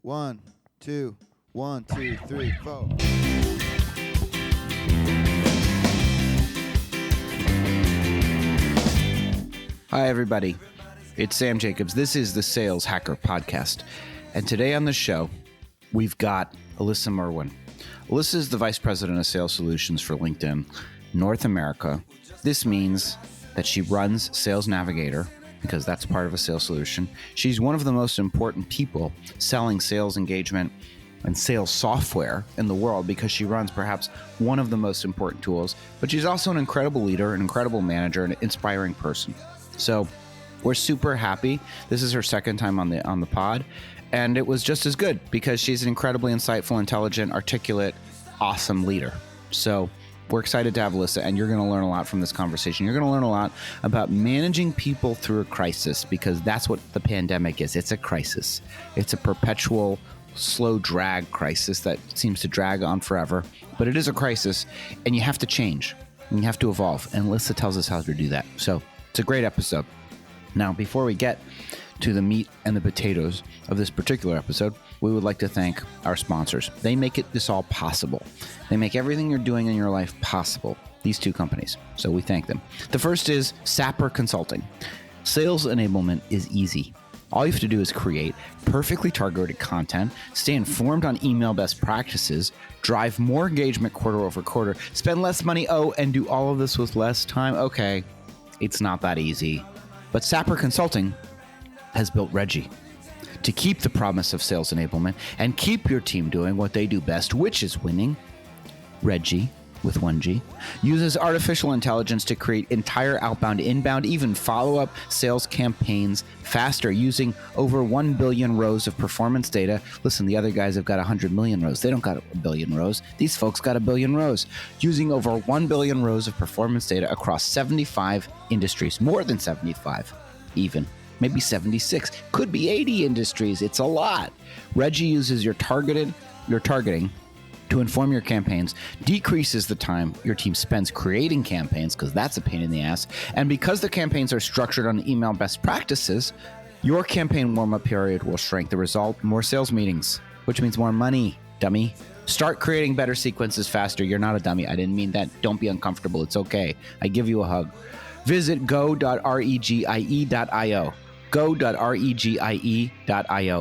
One, two, 1, 2, 3, 4. Hi, everybody. It's Sam Jacobs. This is the Sales Hacker Podcast. And today on the show, we've got Alyssa Merwin. Alyssa is the Vice President of Sales Solutions for LinkedIn North America. This means that she runs Sales Navigator, because that's part of a sales solution. She's one of the most important people selling sales engagement and sales software in the world because she runs perhaps one of the most important tools, but she's also an incredible leader, an incredible manager, an inspiring person. So we're super happy. This is her second time on the pod, and it was just as good because she's an incredibly insightful, intelligent, articulate, awesome leader. So we're excited to have Alyssa, and you're going to learn a lot from this conversation. You're going to learn a lot about managing people through a crisis, because that's what the pandemic is. It's a crisis. It's a perpetual, slow drag crisis that seems to drag on forever, but it is a crisis, and you have to change, and you have to evolve, and Alyssa tells us how to do that. So it's a great episode. Now, before we get to the meat and the potatoes of this particular episode, we would like to thank our sponsors. They make this all possible. They make everything you're doing in your life possible, these two companies. So we thank them. The first is Sapper Consulting. Sales enablement is easy. All you have to do is create perfectly targeted content, stay informed on email best practices, drive more engagement quarter over quarter, spend less money, and do all of this with less time. Okay, it's not that easy. But Sapper Consulting has built Reggie to keep the promise of sales enablement and keep your team doing what they do best, which is winning. Reggie, with 1G, uses artificial intelligence to create entire outbound, inbound, even follow-up sales campaigns faster using over 1 billion rows of performance data. Listen, the other guys have got 100 million rows. They don't got a billion rows. These folks got a billion rows, using over 1 billion rows of performance data across 75 industries, more than 75 even. Maybe 76, could be 80 industries. It's a lot. Reggie uses your targeting to inform your campaigns, decreases the time your team spends creating campaigns, because that's a pain in the ass. And because the campaigns are structured on email best practices, your campaign warm-up period will shrink. The result, more sales meetings, which means more money, dummy. Start creating better sequences faster. You're not a dummy. I didn't mean that. Don't be uncomfortable. It's okay. I give you a hug. Visit go.regie.io. go.regie.io,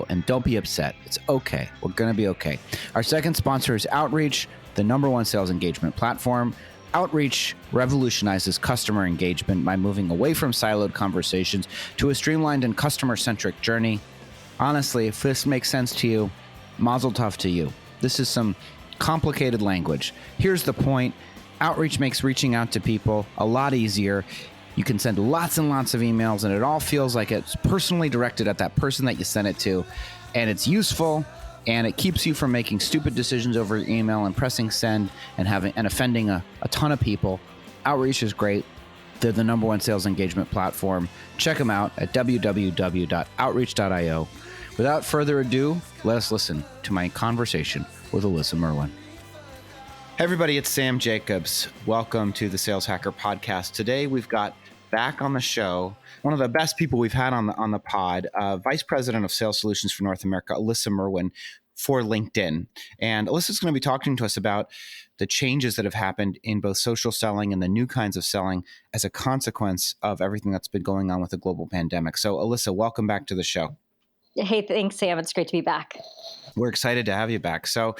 and don't be upset. It's okay. We're going to be okay. Our second sponsor is Outreach, the #1 sales engagement platform. Outreach revolutionizes customer engagement by moving away from siloed conversations to a streamlined and customer-centric journey. Honestly, if this makes sense to you, mazel tov to you. This is some complicated language. Here's the point. Outreach makes reaching out to people a lot easier. You can send lots and lots of emails, and it all feels like it's personally directed at that person that you sent it to, and it's useful, and it keeps you from making stupid decisions over your email and pressing send and offending a ton of people. Outreach is great. They're the #1 sales engagement platform. Check them out at www.outreach.io. Without further ado, let us listen to my conversation with Alyssa Merwin. Hey everybody, it's Sam Jacobs. Welcome to the Sales Hacker Podcast. Today we've got back on the show one of the best people we've had on the pod, Vice President of Sales Solutions for North America, Alyssa Merwin for LinkedIn. And Alyssa's going to be talking to us about the changes that have happened in both social selling and the new kinds of selling as a consequence of everything that's been going on with the global pandemic. So Alyssa, welcome back to the show. Hey, thanks, Sam. It's great to be back. We're excited to have you back. So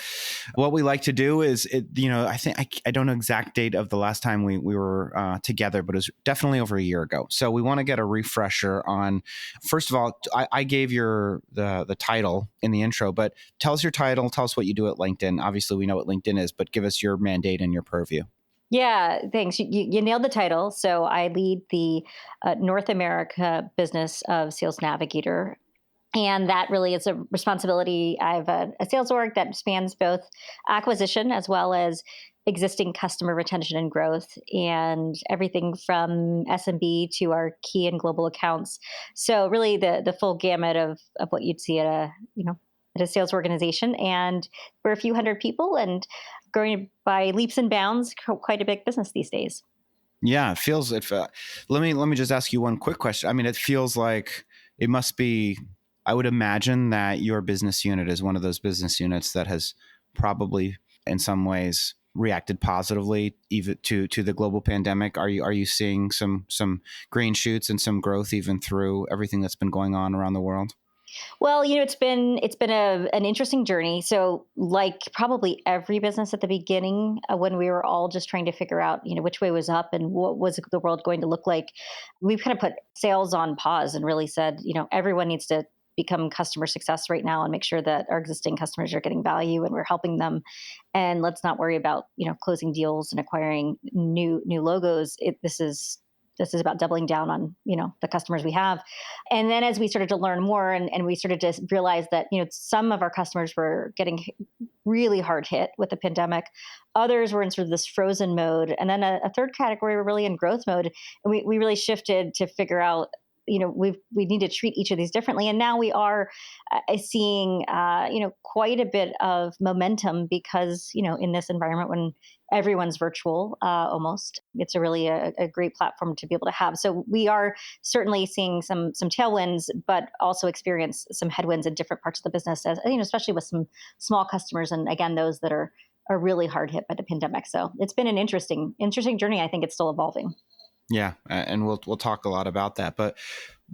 what we like to do is, I think I don't know exact date of the last time we were together, but it was definitely over a year ago. So we want to get a refresher on, first of all, I gave the title in the intro, but tell us your title, tell us what you do at LinkedIn. Obviously we know what LinkedIn is, but give us your mandate and your purview. Yeah, thanks. You nailed the title. So I lead the North America business of Sales Navigator. And that really is a responsibility. I have a sales org that spans both acquisition as well as existing customer retention and growth, and everything from SMB to our key and global accounts. So really the full gamut of what you'd see at a sales organization. And we're a few hundred people and growing by leaps and bounds, quite a big business these days. Yeah, it feels let me just ask you one quick question. I mean, it feels like it must be I would imagine that your business unit is one of those business units that has probably in some ways reacted positively even to the global pandemic. Are you seeing some green shoots and some growth even through everything that's been going on around the world? Well, it's been an interesting journey. So, like probably every business at the beginning, when we were all just trying to figure out, which way was up and what was the world going to look like, we've kind of put sales on pause and really said, everyone needs to become customer success right now and make sure that our existing customers are getting value and we're helping them. And let's not worry about, closing deals and acquiring new logos. This is about doubling down on the customers we have. And then as we started to learn more and we started to realize that some of our customers were getting really hard hit with the pandemic, others were in sort of this frozen mode, and then a third category were really in growth mode. And we really shifted to figure out we need to treat each of these differently. And now we are seeing quite a bit of momentum because in this environment when everyone's virtual, almost, it's a great platform to be able to have. So we are certainly seeing some tailwinds, but also experience some headwinds in different parts of the business, as especially with some small customers, and again those that are really hard hit by the pandemic. So it's been an interesting journey. I think it's still evolving. Yeah, and we'll talk a lot about that. But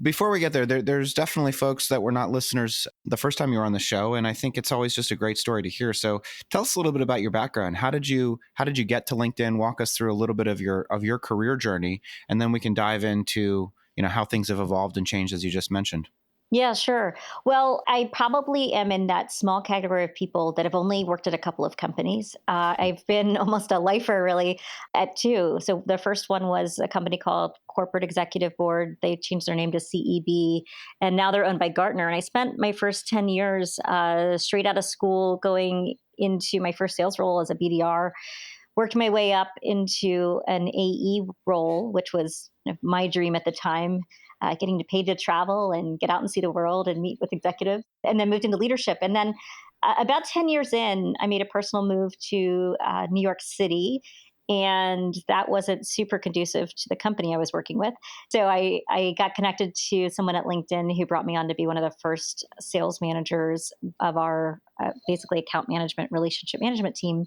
before we get there's definitely folks that were not listeners the first time you were on the show, and I think it's always just a great story to hear. So tell us a little bit about your background. How did you get to LinkedIn? Walk us through a little bit of your career journey, and then we can dive into how things have evolved and changed as you just mentioned. Yeah, sure. Well, I probably am in that small category of people that have only worked at a couple of companies. I've been almost a lifer, really, at two. So the first one was a company called Corporate Executive Board. They changed their name to CEB, and now they're owned by Gartner. And I spent my first 10 years straight out of school going into my first sales role as a BDR. Worked my way up into an AE role, which was my dream at the time, getting paid to travel and get out and see the world and meet with executives, and then moved into leadership. And then about 10 years in, I made a personal move to New York City. And that wasn't super conducive to the company I was working with. So I got connected to someone at LinkedIn who brought me on to be one of the first sales managers of our basically account management, relationship management team.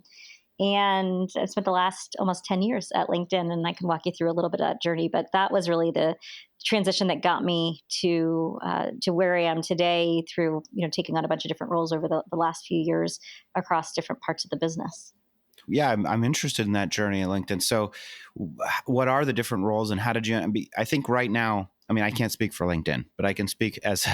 And I spent the last almost 10 years at LinkedIn, and I can walk you through a little bit of that journey. But that was really the transition that got me to where I am today through taking on a bunch of different roles over the last few years across different parts of the business. Yeah, I'm interested in that journey at LinkedIn. So what are the different roles and how did you, I think right now, I can't speak for LinkedIn, but I can speak as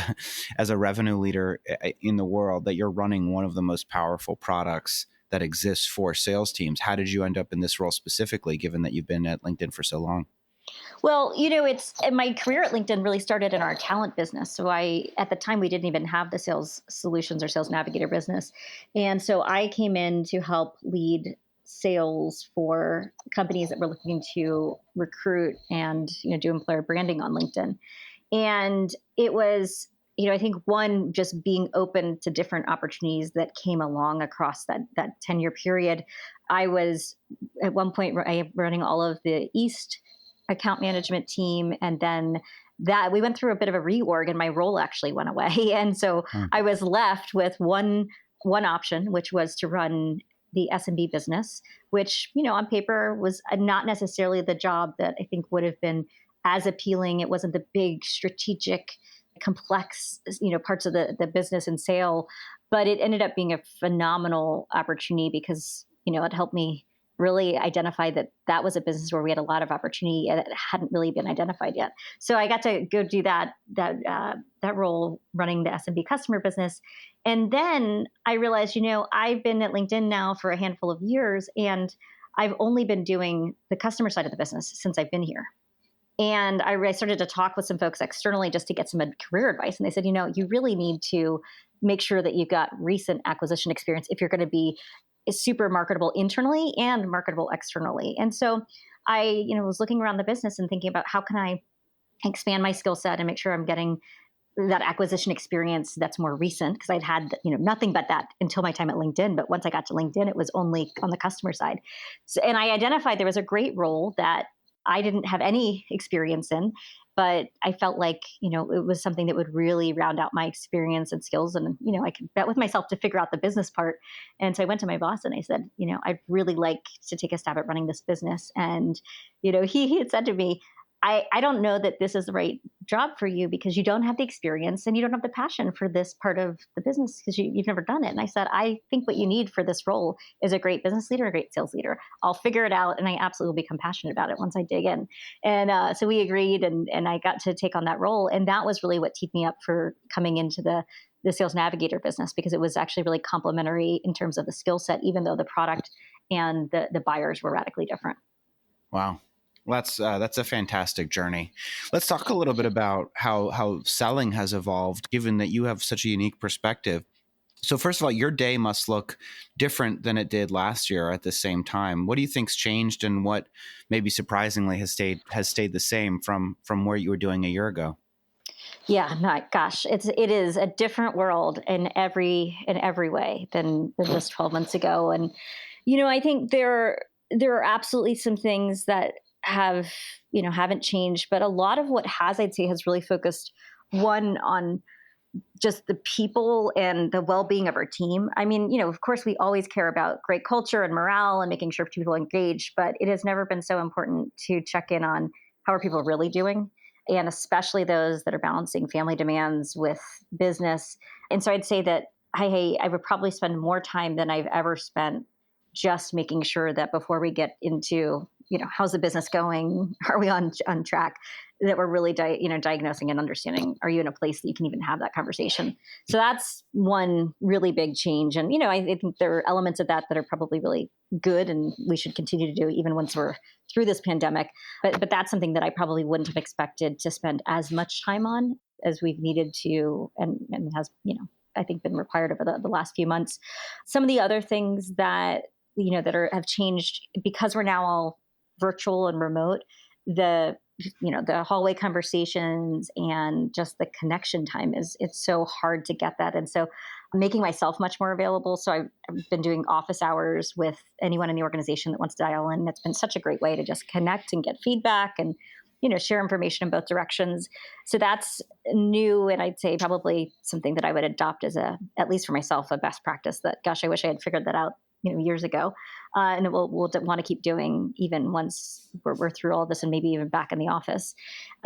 a revenue leader in the world that you're running one of the most powerful products that exists for sales teams. How did you end up in this role specifically, given that you've been at LinkedIn for so long? Well, it's my career at LinkedIn really started in our talent business. So at the time, we didn't even have the sales solutions or Sales Navigator business. And so I came in to help lead sales for companies that were looking to recruit and, do employer branding on LinkedIn. And it was, I think one, just being open to different opportunities that came along across that 10-year period. I was at one point running all of the East account management team. And then that we went through a bit of a reorg and my role actually went away. And so I was left with one option, which was to run the SMB business, which, on paper was not necessarily the job that I think would have been as appealing. It wasn't the big strategic, complex, parts of the business and sale, but it ended up being a phenomenal opportunity because, it helped me really identify that was a business where we had a lot of opportunity that hadn't really been identified yet. So I got to go do that role running the SMB customer business. And then I realized, I've been at LinkedIn now for a handful of years, and I've only been doing the customer side of the business since I've been here. And I started to talk with some folks externally just to get some career advice. And they said, you really need to make sure that you've got recent acquisition experience if you're going to be super marketable internally and marketable externally. And so I, was looking around the business and thinking about how can I expand my skill set and make sure I'm getting that acquisition experience that's more recent, because I'd had, nothing but that until my time at LinkedIn. But once I got to LinkedIn, it was only on the customer side. So, and I identified there was a great role that I didn't have any experience in. but I felt like, it was something that would really round out my experience and skills. And, I could bet with myself to figure out the business part. And so I went to my boss and I said, I'd really like to take a stab at running this business. And, he had said to me, I don't know that this is the right job for you because you don't have the experience and you don't have the passion for this part of the business because you've never done it. And I said, I think what you need for this role is a great business leader, a great sales leader. I'll figure it out. And I absolutely will become passionate about it once I dig in. And so we agreed and I got to take on that role. And that was really what teed me up for coming into the Sales Navigator business because it was actually really complementary in terms of the skill set, even though the product and the buyers were radically different. Wow. Well, that's a fantastic journey. Let's talk a little bit about how selling has evolved, given that you have such a unique perspective. So first of all, your day must look different than it did last year at the same time. What do you think's changed, and what maybe surprisingly has stayed the same from where you were doing a year ago? Yeah, no, gosh, it is a different world in every way than just 12 months ago. And I think there are absolutely some things that haven't changed, but a lot of what has, I'd say, has really focused one on just the people and the well-being of our team. I mean, of course we always care about great culture and morale and making sure people are engaged, but it has never been so important to check in on how are people really doing, and especially those that are balancing family demands with business. And so I'd say that I would probably spend more time than I've ever spent just making sure that before we get into, how's the business going? Are we on track? That we're really, diagnosing and understanding, are you in a place that you can even have that conversation? So that's one really big change. And, I think there are elements of that that are probably really good and we should continue to do even once we're through this pandemic. But that's something that I probably wouldn't have expected to spend as much time on as we've needed to and has, I think been required over the last few months. Some of the other things that, have changed because we're now all virtual and remote, the hallway conversations and just the connection time it's so hard to get that. And so making myself much more available. So I've been doing office hours with anyone in the organization that wants to dial in. That's been such a great way to just connect and get feedback and, share information in both directions. So that's new. And I'd say probably something that I would adopt as at least for myself, a best practice that, gosh, I wish I had figured that out years ago. And we'll want to keep doing even once we're through all this and maybe even back in the office.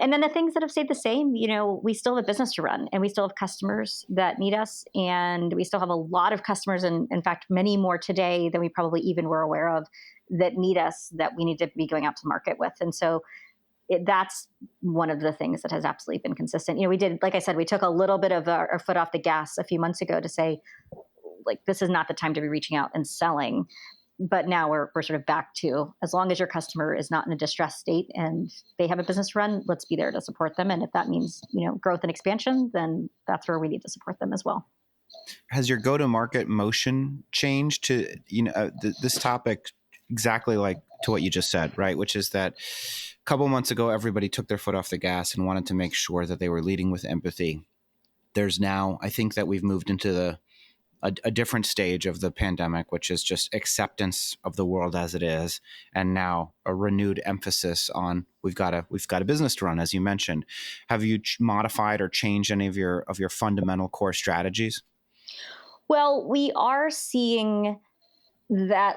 And then the things that have stayed the same, we still have a business to run and we still have customers that need us. And we still have a lot of customers, and in fact, many more today than we probably even were aware of that need us, that we need to be going out to market with. And so that's one of the things that has absolutely been consistent. We did, like I said, we took a little bit of our foot off the gas a few months ago to say, like, this is not the time to be reaching out and selling. But now we're sort of back to, as long as your customer is not in a distressed state and they have a business to run, let's be there to support them. And if that means, growth and expansion, then that's where we need to support them as well. Has your go-to-market motion changed to, this topic exactly like to what you just said, right? Which is that a couple months ago, everybody took their foot off the gas and wanted to make sure that they were leading with empathy. There's now, I think that we've moved into a different stage of the pandemic, which is just acceptance of the world as it is, and now a renewed emphasis on we've got a business to run, as you mentioned. Have you modified or changed any of your fundamental core strategies? Well, we are seeing that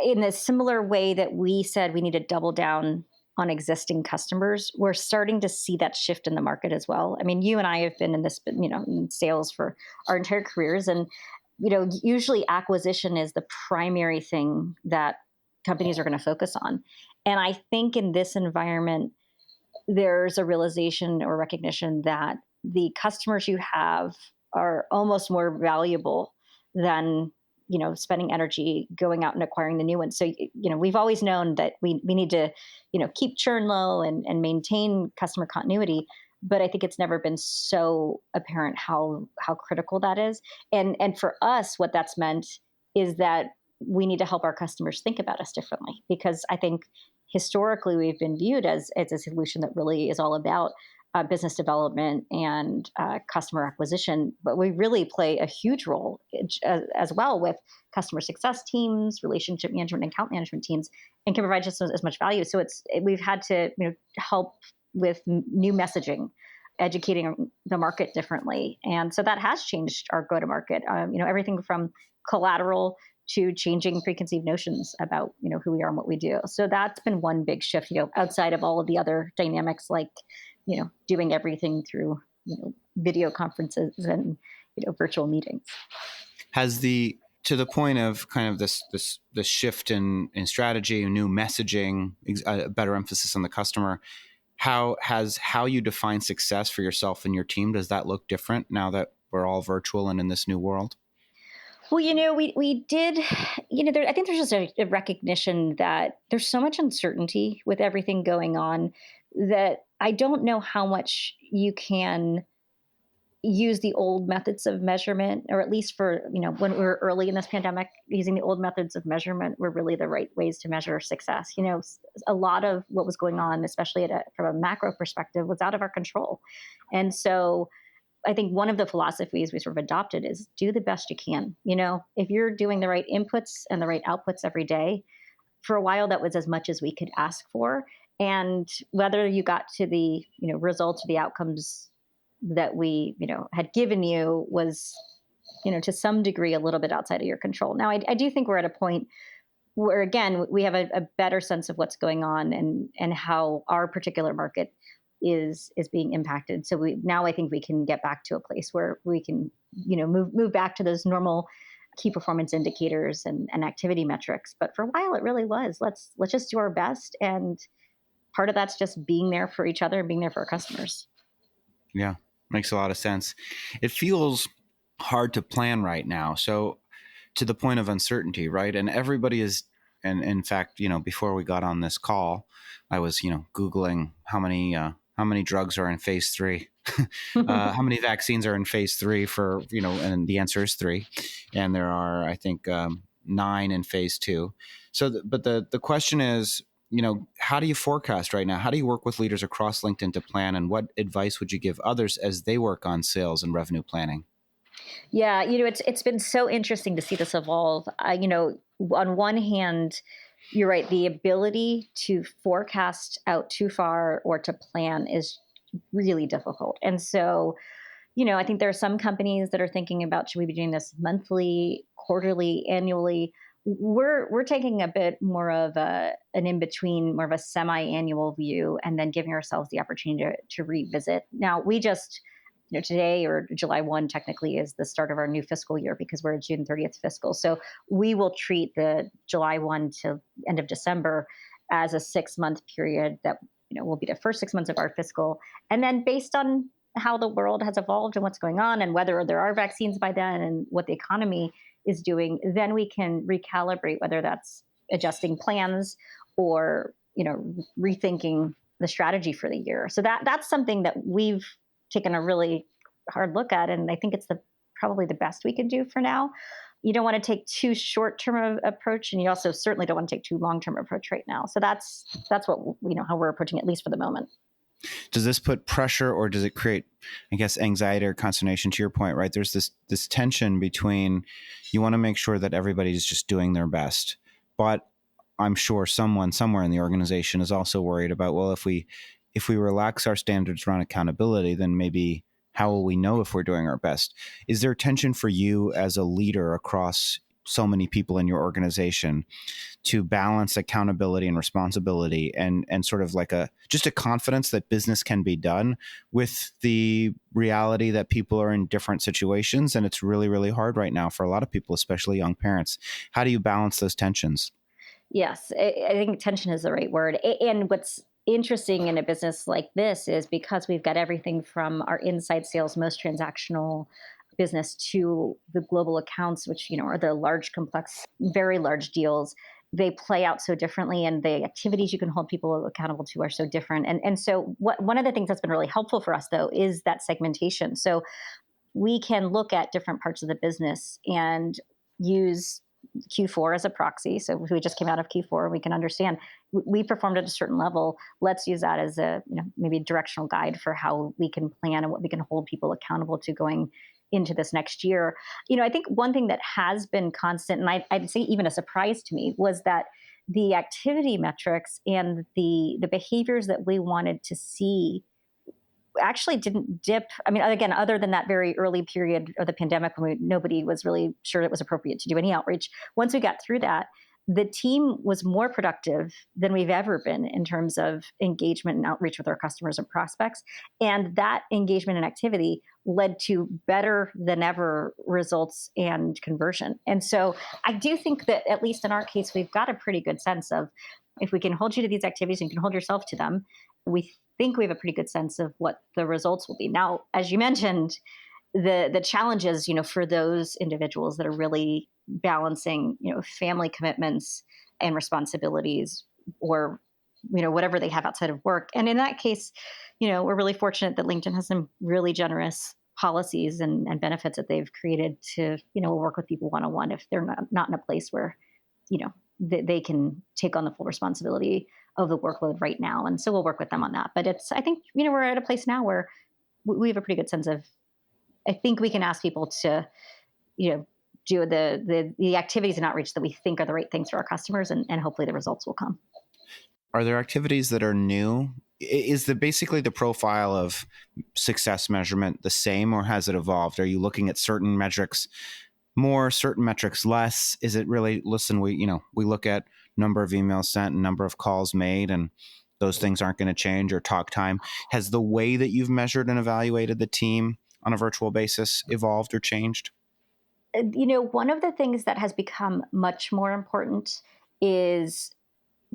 in a similar way that we said we need to double down on existing customers, we're starting to see that shift in the market as well. I mean, you and I have been in this, in sales for our entire careers. And, usually acquisition is the primary thing that companies are going to focus on. And I think in this environment, there's a realization or recognition that the customers you have are almost more valuable than spending energy going out and acquiring the new ones. So we've always known that we need to keep churn low and maintain customer continuity, but I think it's never been so apparent how critical that is. And for us, what that's meant is that we need to help our customers think about us differently, because I think historically we've been viewed as a solution that really is all about business development and customer acquisition, but we really play a huge role as well with customer success teams, relationship management, and account management teams, and can provide just as much value. So we've had to help with new messaging, educating the market differently. And so that has changed our go-to-market. Everything from collateral to changing preconceived notions about, who we are and what we do. So that's been one big shift, outside of all of the other dynamics, like, doing everything through, video conferences and, virtual meetings. Has to the point of kind of this shift in strategy, new messaging, a better emphasis on the customer, how you define success for yourself and your team, does that look different now that we're all virtual and in this new world? Well, we did, I think there's just a recognition that there's so much uncertainty with everything going on that I don't know how much you can use the old methods of measurement, or at least for, when we were early in this pandemic, using the old methods of measurement were really the right ways to measure success. A lot of what was going on, especially from a macro perspective, was out of our control. And so I think one of the philosophies we sort of adopted is do the best you can. If you're doing the right inputs and the right outputs every day, for a while, that was as much as we could ask for. And whether you got to the, results or the outcomes that we, had given you was, to some degree, a little bit outside of your control. Now, I do think we're at a point where, again, we have a better sense of what's going on and how our particular market is being impacted. So I think we can get back to a place where we can, move back to those normal key performance indicators and activity metrics. But for a while, it really was, let's just do our best. And part of that's just being there for each other and being there for our customers. Yeah, makes a lot of sense. It feels hard to plan right now. So to the point of uncertainty, right? And everybody is, and in fact, before we got on this call, I was, Googling how many drugs are in phase 3, how many vaccines are in phase 3 for, and the answer is 3. And there are, I think, 9 in phase 2. So, but the question is, how do you forecast right now? How do you work with leaders across LinkedIn to plan? And what advice would you give others as they work on sales and revenue planning? Yeah, it's been so interesting to see this evolve. On one hand, you're right, the ability to forecast out too far or to plan is really difficult. And so, I think there are some companies that are thinking about, should we be doing this monthly, quarterly, annually? We're taking a bit more of an in between, more of a semi-annual view, and then giving ourselves the opportunity to revisit. Now, we just today, or July 1 technically, is the start of our new fiscal year because we're a June 30th fiscal. So we will treat the July 1 to end of December as a 6-month period that will be the first 6 months of our fiscal. And then based on how the world has evolved and what's going on and whether there are vaccines by then and what the economy is doing, then we can recalibrate whether that's adjusting plans or rethinking the strategy for the year. So that's something that we've taken a really hard look at, and I think it's probably the best we can do for now. You don't want to take too short-term approach, and you also certainly don't want to take too long-term approach right now. So that's what how we're approaching, at least for the moment. Does this put pressure, or does it create, I guess, anxiety or consternation? To your point, right? There's this tension between, you want to make sure that everybody's just doing their best, but I'm sure someone somewhere in the organization is also worried about, well, if we relax our standards around accountability, then maybe how will we know if we're doing our best? Is there tension for you as a leader across so many people in your organization to balance accountability and responsibility and sort of like just a confidence that business can be done with the reality that people are in different situations? And it's really, really hard right now for a lot of people, especially young parents. How do you balance those tensions? Yes, I think tension is the right word. And what's interesting in a business like this is because we've got everything from our inside sales, most transactional business, to the global accounts, which are the large, complex, very large deals. They play out so differently, and the activities you can hold people accountable to are so different. And so one of the things that's been really helpful for us, though, is that segmentation. So we can look at different parts of the business and use Q4 as a proxy. So if we just came out of Q4, we can understand we performed at a certain level. Let's use that as a maybe a directional guide for how we can plan and what we can hold people accountable to going into this next year. I think one thing that has been constant, and I'd say even a surprise to me, was that the activity metrics and the behaviors that we wanted to see actually didn't dip. I mean, again, other than that very early period of the pandemic when nobody was really sure it was appropriate to do any outreach. Once we got through that, the team was more productive than we've ever been in terms of engagement and outreach with our customers and prospects. And that engagement and activity led to better than ever results and conversion. And so I do think that, at least in our case, we've got a pretty good sense of, if we can hold you to these activities and you can hold yourself to them, we think we have a pretty good sense of what the results will be. Now, as you mentioned, the challenges, for those individuals that are really balancing, family commitments and responsibilities, or, whatever they have outside of work. And in that case, we're really fortunate that LinkedIn has some really generous policies and benefits that they've created to, work with people one-on-one if they're not in a place where, they can take on the full responsibility of the workload right now. And so we'll work with them on that. But I think, we're at a place now where we have a pretty good sense of, I think we can ask people to, do the activities and outreach that we think are the right things for our customers, and hopefully the results will come. Are there activities that are new? Is basically the profile of success measurement the same, or has it evolved? Are you looking at certain metrics more, certain metrics less? Is it really, listen, we look at number of emails sent and number of calls made, and those things aren't going to change, or talk time? Has the way that you've measured and evaluated the team on a virtual basis evolved or changed? One of the things that has become much more important is,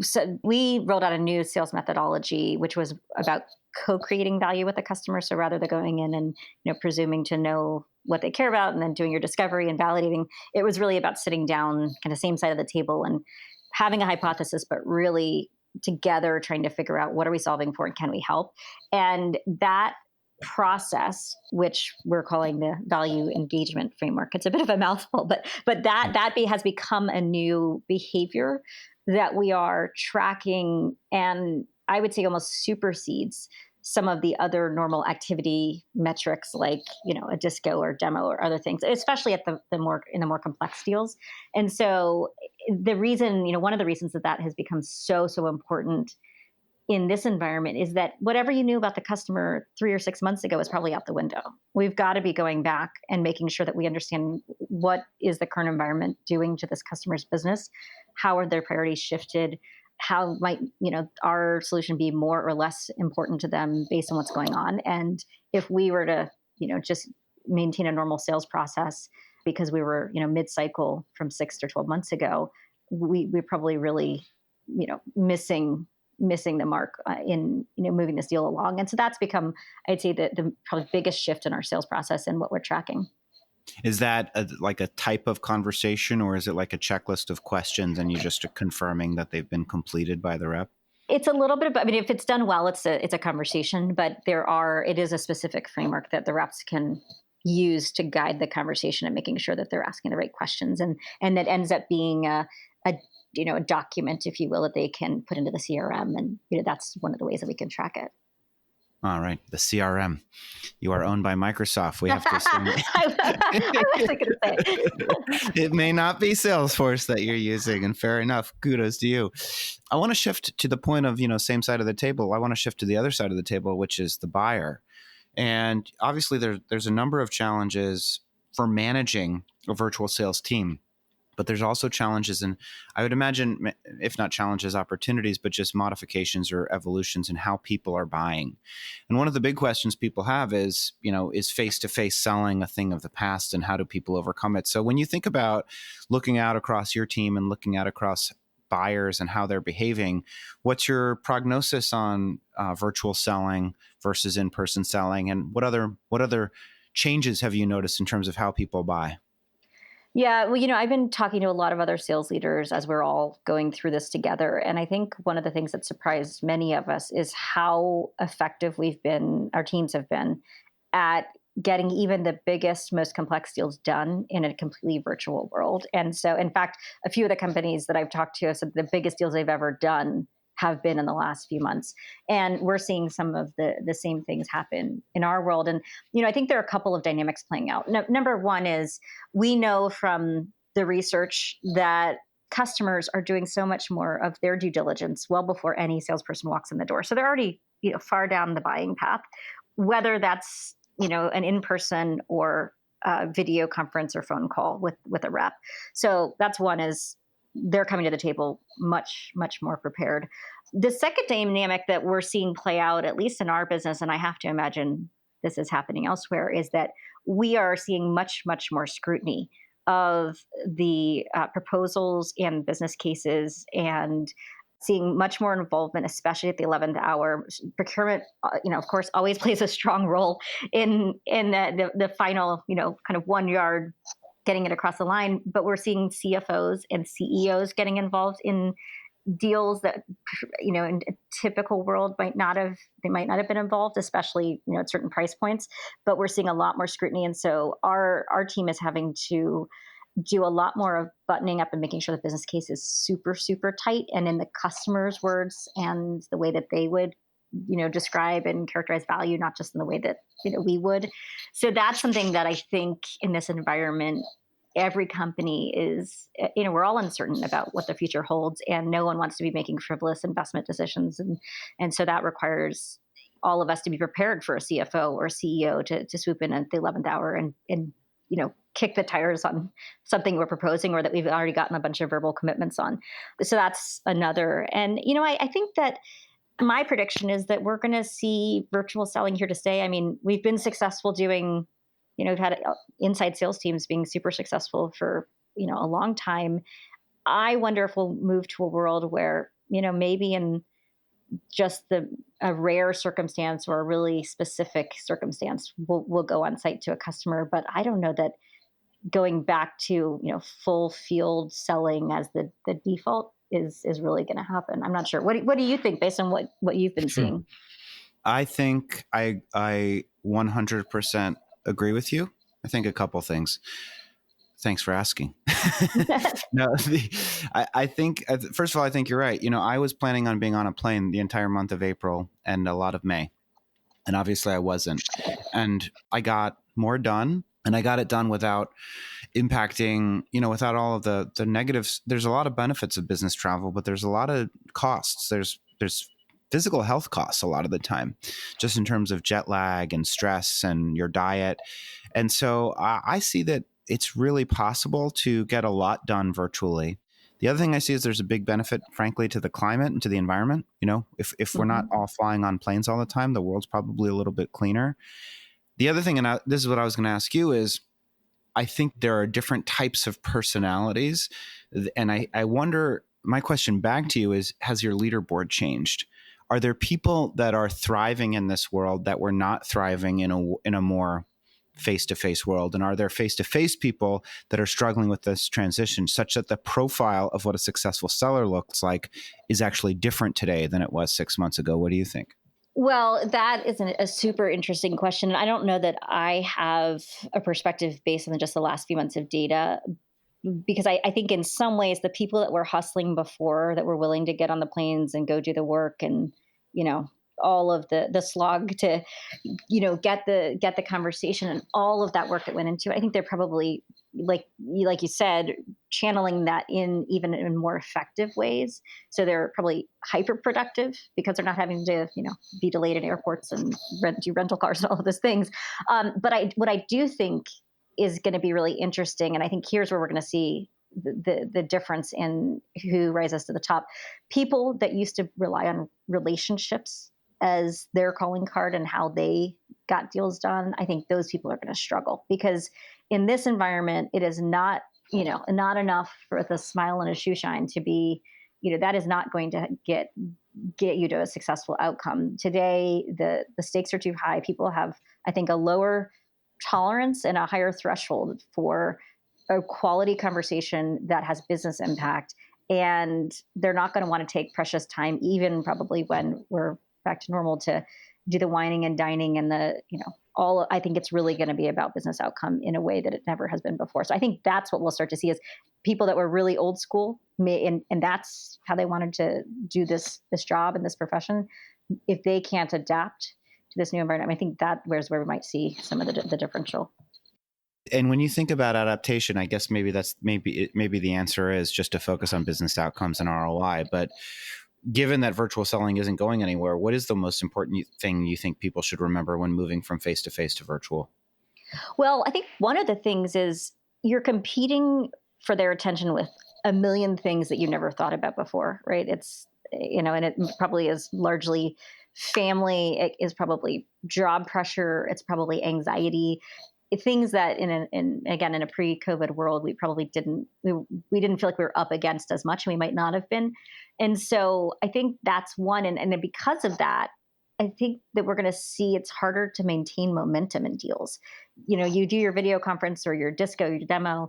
so we rolled out a new sales methodology, which was about co-creating value with the customer. So rather than going in and presuming to know what they care about and then doing your discovery and validating, it was really about sitting down, kind of same side of the table, and having a hypothesis, but really together trying to figure out what are we solving for and can we help. And that process, which we're calling the value engagement framework, it's a bit of a mouthful, but that has become a new behavior that we are tracking, and I would say almost supersedes some of the other normal activity metrics, like a disco or demo or other things, especially at the more complex deals. And so the reason, one of the reasons that has become so important in this environment is that whatever you knew about the customer 3 or 6 months ago is probably out the window. We've got to be going back and making sure that we understand what is the current environment doing to this customer's business, how are their priorities shifted, how might our solution be more or less important to them based on what's going on. And if we were to just maintain a normal sales process because we were mid-cycle from 6 to 12 months ago, we're probably really missing the mark in moving this deal along. And so that's become, I'd say, the probably biggest shift in our sales process and what we're tracking. Is that like a type of conversation, or is it like a checklist of questions and you're just confirming that they've been completed by the rep? It's a little bit of, if it's done well, it's a conversation, but it is a specific framework that the reps can use to guide the conversation and making sure that they're asking the right questions. And that ends up being a document, if you will, that they can put into the CRM. And that's one of the ways that we can track it. All right. The CRM. You are owned by Microsoft. We have to assume I wasn't going to say it. It may not be Salesforce that you're using, and fair enough. Kudos to you. I want to shift to the point of, same side of the table. I want to shift to the other side of the table, which is the buyer. And obviously there's a number of challenges for managing a virtual sales team. But there's also challenges, and I would imagine, if not challenges, opportunities, but just modifications or evolutions in how people are buying. And one of the big questions people have is face-to-face selling a thing of the past, and how do people overcome it? So when you think about looking out across your team and looking out across buyers and how they're behaving, what's your prognosis on virtual selling versus in-person selling? And what other changes have you noticed in terms of how people buy? Yeah, well, I've been talking to a lot of other sales leaders as we're all going through this together. And I think one of the things that surprised many of us is how effective our teams have been at getting even the biggest, most complex deals done in a completely virtual world. And so, in fact, a few of the companies that I've talked to said the biggest deals they've ever done have been in the last few months. And we're seeing some of the same things happen in our world. And, I think there are a couple of dynamics playing out. Number one is, we know from the research that customers are doing so much more of their due diligence well before any salesperson walks in the door. So they're already, far down the buying path, whether that's, an in-person or video conference or phone call with a rep. So that's one, is they're coming to the table much, much more prepared. The second dynamic that we're seeing play out, at least in our business, and I have to imagine this is happening elsewhere, is that we are seeing much, much more scrutiny of the proposals and business cases, and seeing much more involvement, especially at the 11th hour. Procurement, of course, always plays a strong role in the final, kind of 1 yard getting it across the line. But we're seeing CFOs and CEOs getting involved in deals that, in a typical world might not have been involved, especially, at certain price points. But we're seeing a lot more scrutiny. And so our team is having to do a lot more of buttoning up and making sure the business case is super, super tight and in the customer's words and the way that they would, describe and characterize value, not just in the way that, we would. So that's something that I think in this environment, every company is, we're all uncertain about what the future holds, and no one wants to be making frivolous investment decisions. And so that requires all of us to be prepared for a CFO or a CEO to swoop in at the 11th hour and kick the tires on something we're proposing or that we've already gotten a bunch of verbal commitments on. So that's another. And, I think that my prediction is that we're going to see virtual selling here to stay. I mean, we've been successful doing, we've had inside sales teams being super successful for, a long time. I wonder if we'll move to a world where, maybe in just a rare circumstance or a really specific circumstance, we'll go on site to a customer. But I don't know that going back to, full field selling as the default is really going to happen. I'm not sure. What do you think based on what you've been seeing? I think I 100% agree with you. I think a couple things. Thanks for asking. No, I think, first of all, I think you're right. I was planning on being on a plane the entire month of April and a lot of May. And obviously I wasn't. And I got more done, and I got it done without impacting, without all of the negatives. There's a lot of benefits of business travel, but there's a lot of costs. There's physical health costs a lot of the time, just in terms of jet lag and stress and your diet. And so I see that it's really possible to get a lot done virtually. The other thing I see is there's a big benefit, frankly, to the climate and to the environment. If we're not all flying on planes all the time, the world's probably a little bit cleaner. The other thing, and this is what I was going to ask you, is I think there are different types of personalities. And I wonder, my question back to you is, has your leaderboard changed? Are there people that are thriving in this world that were not thriving in a more face-to-face world? And are there face-to-face people that are struggling with this transition, such that the profile of what a successful seller looks like is actually different today than it was 6 months ago? What do you think? Well, that is a super interesting question. I don't know that I have a perspective based on just the last few months of data, because I think in some ways the people that were hustling before, that were willing to get on the planes and go do the work and, all of the slog to, get the conversation and all of that work that went into it. I think they're probably, like you said, channeling that even in more effective ways. So they're probably hyper productive because they're not having to, be delayed at airports and do rental cars and all of those things. But what I do think is going to be really interesting, and I think here's where we're going to see the difference in who rises to the top. People that used to rely on relationships as their calling card and how they got deals done, I think those people are going to struggle, because in this environment, it is not, not enough for the smile and a shoe shine to be, that is not going to get you to a successful outcome. Today, the stakes are too high. People have, I think, a lower tolerance and a higher threshold for a quality conversation that has business impact. And they're not going to want to take precious time, even probably when we're back to normal, to do the whining and dining and all. I think it's really going to be about business outcome in a way that it never has been before. So I think that's what we'll start to see, is people that were really old school, and that's how they wanted to do this job and this profession. If they can't adapt to this new environment, I think that where's where we might see some of the differential. And when you think about adaptation, I guess maybe the answer is just to focus on business outcomes and ROI. But given that virtual selling isn't going anywhere, what is the most important thing you think people should remember when moving from face to face to virtual? Well, I think one of the things is you're competing for their attention with a million things that you never thought about before, right? And it probably is largely family, it is probably job pressure, it's probably anxiety, things that in a pre-COVID world we didn't feel like we were up against as much, and we might not have been. And so I think that's one, and then because of that, I think that we're going to see it's harder to maintain momentum in deals. You do your video conference or your disco, your demo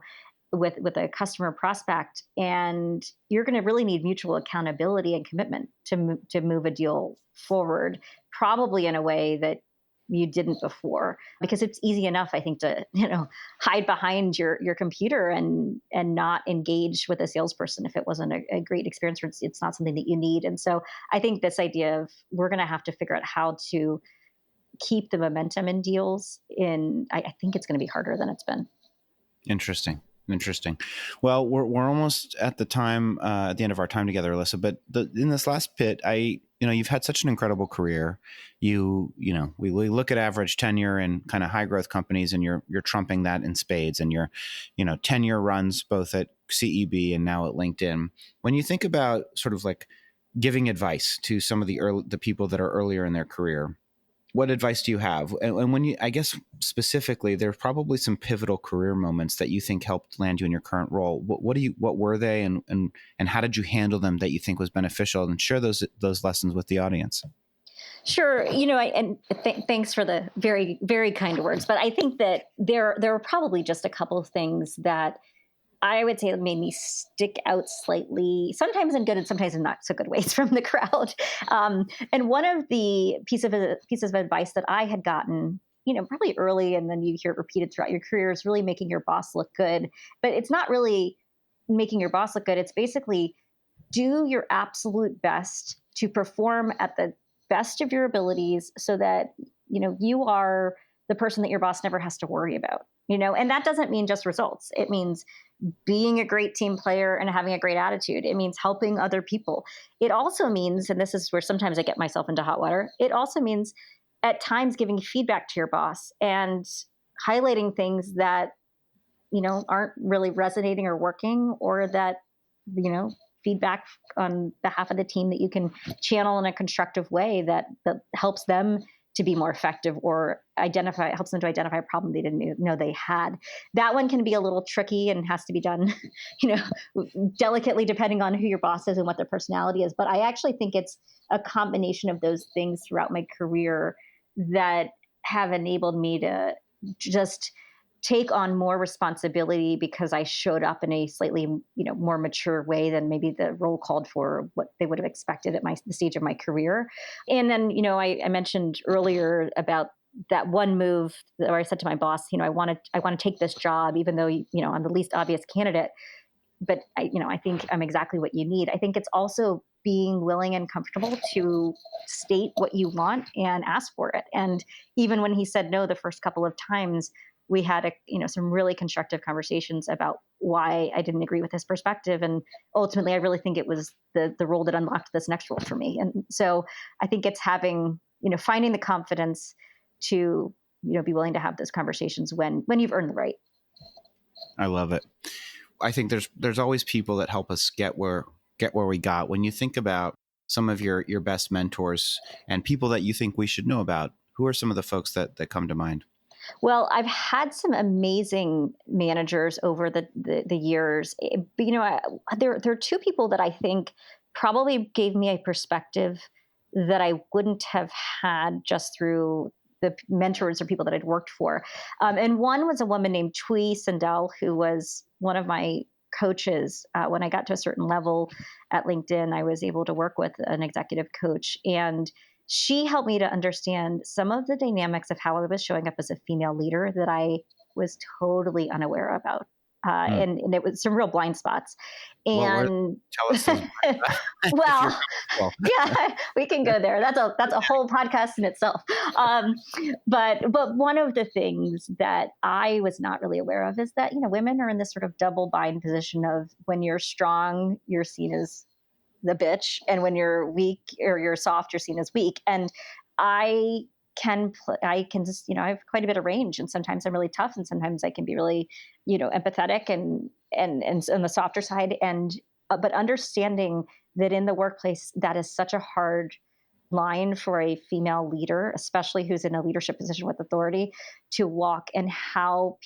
with a customer prospect, and you're going to really need mutual accountability and commitment to move a deal forward, probably in a way that you didn't before, because it's easy enough, I think, to hide behind your computer and not engage with a salesperson if it wasn't a great experience, or it's not something that you need. And so I think this idea of we're going to have to figure out how to keep the momentum in deals I think it's going to be harder than it's been. Interesting. Well, we're almost at the time, at the end of our time together, Alyssa. But in this last bit, you've had such an incredible career. We look at average tenure in kind of high growth companies, and you're trumping that in spades. And your 10-year runs both at CEB and now at LinkedIn. When you think about sort of like giving advice to some of the people that are earlier in their career, what advice do you have? And when I guess specifically, there's probably some pivotal career moments that you think helped land you in your current role. What were they, and how did you handle them that you think was beneficial? And share those lessons with the audience. Sure. Thanks for the very, very kind words. But I think that there were probably just a couple of things that I would say it made me stick out slightly, sometimes in good and sometimes in not so good ways from the crowd. And one of the pieces of advice that I had gotten, probably early, and then you hear it repeated throughout your career, is really making your boss look good. But it's not really making your boss look good. It's basically do your absolute best to perform at the best of your abilities so that, you are the person that your boss never has to worry about. And that doesn't mean just results. It means being a great team player and having a great attitude. It means helping other people. It also means, and this is where sometimes I get myself into hot water, it also means at times giving feedback to your boss and highlighting things that, aren't really resonating or working, or that, feedback on behalf of the team that you can channel in a constructive way that helps them to be more effective, or helps them to identify a problem they didn't know they had. That one can be a little tricky and has to be done, delicately, depending on who your boss is and what their personality is. But I actually think it's a combination of those things throughout my career that have enabled me to just take on more responsibility, because I showed up in a slightly, more mature way than maybe the role called for, what they would have expected at the stage of my career. And then, I mentioned earlier about that one move where I said to my boss, I want to take this job, even though, I'm the least obvious candidate. But I think I'm exactly what you need. I think it's also being willing and comfortable to state what you want and ask for it. And even when he said no the first couple of times, we had some really constructive conversations about why I didn't agree with his perspective. And ultimately, I really think it was the role that unlocked this next role for me. And so I think it's finding the confidence to, be willing to have those conversations when you've earned the right. I love it. I think there's always people that help us get where we got. When you think about some of your best mentors and people that you think we should know about, who are some of the folks that come to mind? Well, I've had some amazing managers over the years. But, there are two people that I think probably gave me a perspective that I wouldn't have had just through the mentors or people that I'd worked for. And one was a woman named Tui Sandel, who was one of my coaches. When I got to a certain level at LinkedIn, I was able to work with an executive coach, and she helped me to understand some of the dynamics of how I was showing up as a female leader that I was totally unaware about. and it was some real blind spots. And tell us those well, yeah, we can go there. That's a whole podcast in itself. But one of the things that I was not really aware of is that, women are in this sort of double bind position of when you're strong, you're seen as the bitch, and when you're weak or you're soft, you're seen as weak. And I I can just, I have quite a bit of range, and sometimes I'm really tough, and sometimes I can be really, empathetic and on the softer side. And but understanding that in the workplace, that is such a hard line for a female leader, especially who's in a leadership position with authority, to walk, and how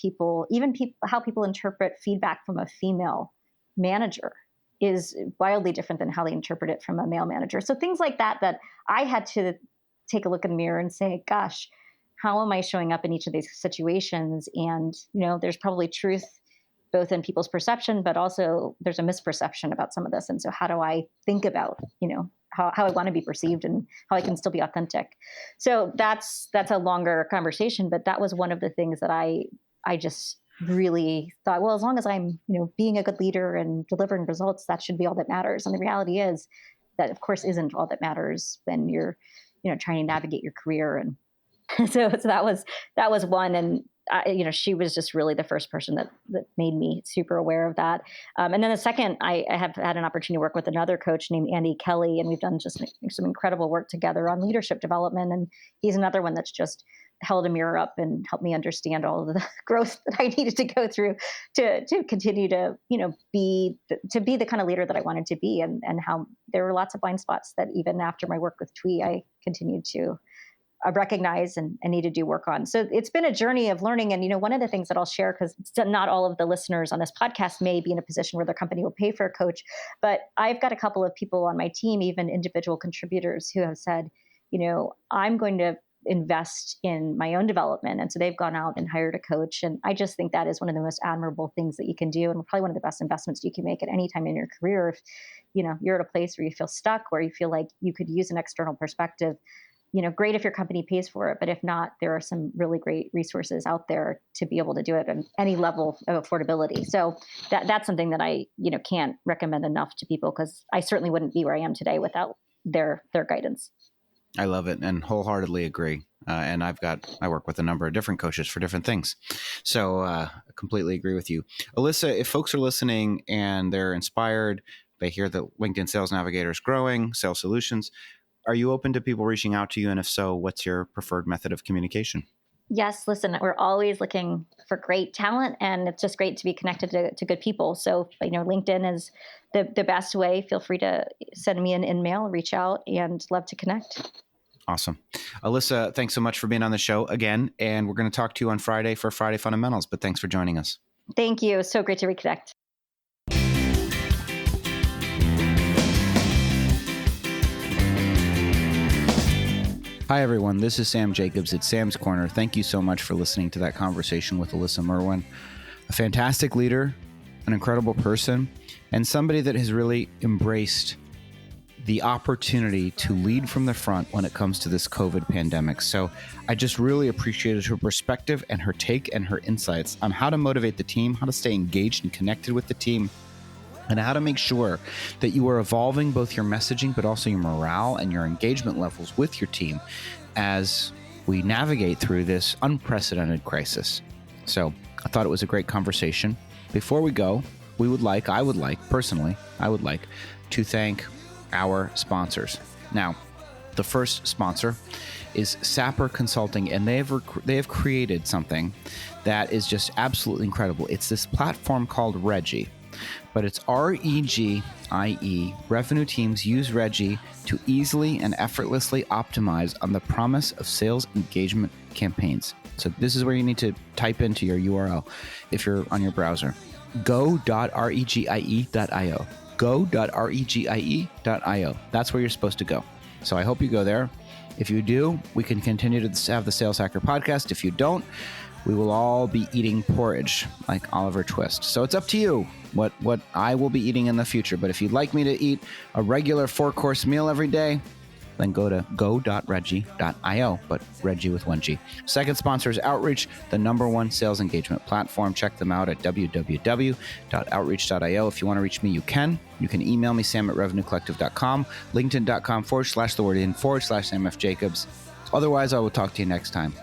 how people interpret feedback from a female manager is wildly different than how they interpret it from a male manager. So things like that I had to take a look in the mirror and say, gosh, how am I showing up in each of these situations? And, there's probably truth both in people's perception, but also there's a misperception about some of this. And so how do I think about, how I want to be perceived and how I can still be authentic? So that's a longer conversation, but that was one of the things that I just really thought, well, as long as I'm, being a good leader and delivering results, that should be all that matters. And the reality is that, of course, isn't all that matters when you're, trying to navigate your career. And so that was one. And she was just really the first person that made me super aware of that. And then the second, I have had an opportunity to work with another coach named Andy Kelly, and we've done just some incredible work together on leadership development. And he's another one that's just held a mirror up and helped me understand all of the growth that I needed to go through to continue to, be the kind of leader that I wanted to be, and how there were lots of blind spots that even after my work with TWE, I continued to recognize and need to do work on. So it's been a journey of learning. And, one of the things that I'll share, because not all of the listeners on this podcast may be in a position where their company will pay for a coach, but I've got a couple of people on my team, even individual contributors, who have said, I'm going to invest in my own development. And so they've gone out and hired a coach. And I just think that is one of the most admirable things that you can do, and probably one of the best investments you can make at any time in your career. If, you're at a place where you feel stuck, where you feel like you could use an external perspective, great if your company pays for it. But if not, there are some really great resources out there to be able to do it at any level of affordability. So that's something that I, can't recommend enough to people, because I certainly wouldn't be where I am today without their guidance. I love it and wholeheartedly agree. And I work with a number of different coaches for different things. So I completely agree with you. Alyssa, if folks are listening and they're inspired, they hear that LinkedIn Sales Navigator is growing, Sales Solutions, are you open to people reaching out to you? And if so, what's your preferred method of communication? Yes, listen, we're always looking for great talent, and it's just great to be connected to good people. So, LinkedIn is the best way. Feel free to send me an email, reach out, and love to connect. Awesome. Alyssa, thanks so much for being on the show again. And we're going to talk to you on Friday for Friday Fundamentals, but thanks for joining us. Thank you. So great to reconnect. Hi, everyone. This is Sam Jacobs at Sam's Corner. Thank you so much for listening to that conversation with Alyssa Merwin, a fantastic leader, an incredible person, and somebody that has really embraced the opportunity to lead from the front when it comes to this COVID pandemic. So I just really appreciated her perspective and her take and her insights on how to motivate the team, how to stay engaged and connected with the team, and how to make sure that you are evolving both your messaging, but also your morale and your engagement levels with your team as we navigate through this unprecedented crisis. So I thought it was a great conversation. Before we go, I would like to thank our sponsors. Now, the first sponsor is Sapper Consulting, and they have created something that is just absolutely incredible. It's this platform called Reggie, but it's REGIE. Revenue teams use Reggie to easily and effortlessly optimize on the promise of sales engagement campaigns. So this is where you need to type into your URL if you're on your browser. go.regie.io. go.regie.io. That's where you're supposed to go. So I hope you go there. If you do, we can continue to have the Sales Hacker podcast. If you don't, we will all be eating porridge like Oliver Twist. So it's up to you what I will be eating in the future. But if you'd like me to eat a regular 4-course meal every day, then go to go.reggie.io, but Reggie with one G. Second sponsor is Outreach, the #1 sales engagement platform. Check them out at www.outreach.io. If you want to reach me, you can. You can email me, sam@revenuecollective.com, linkedin.com/Sam F. Jacobs. Otherwise, I will talk to you next time.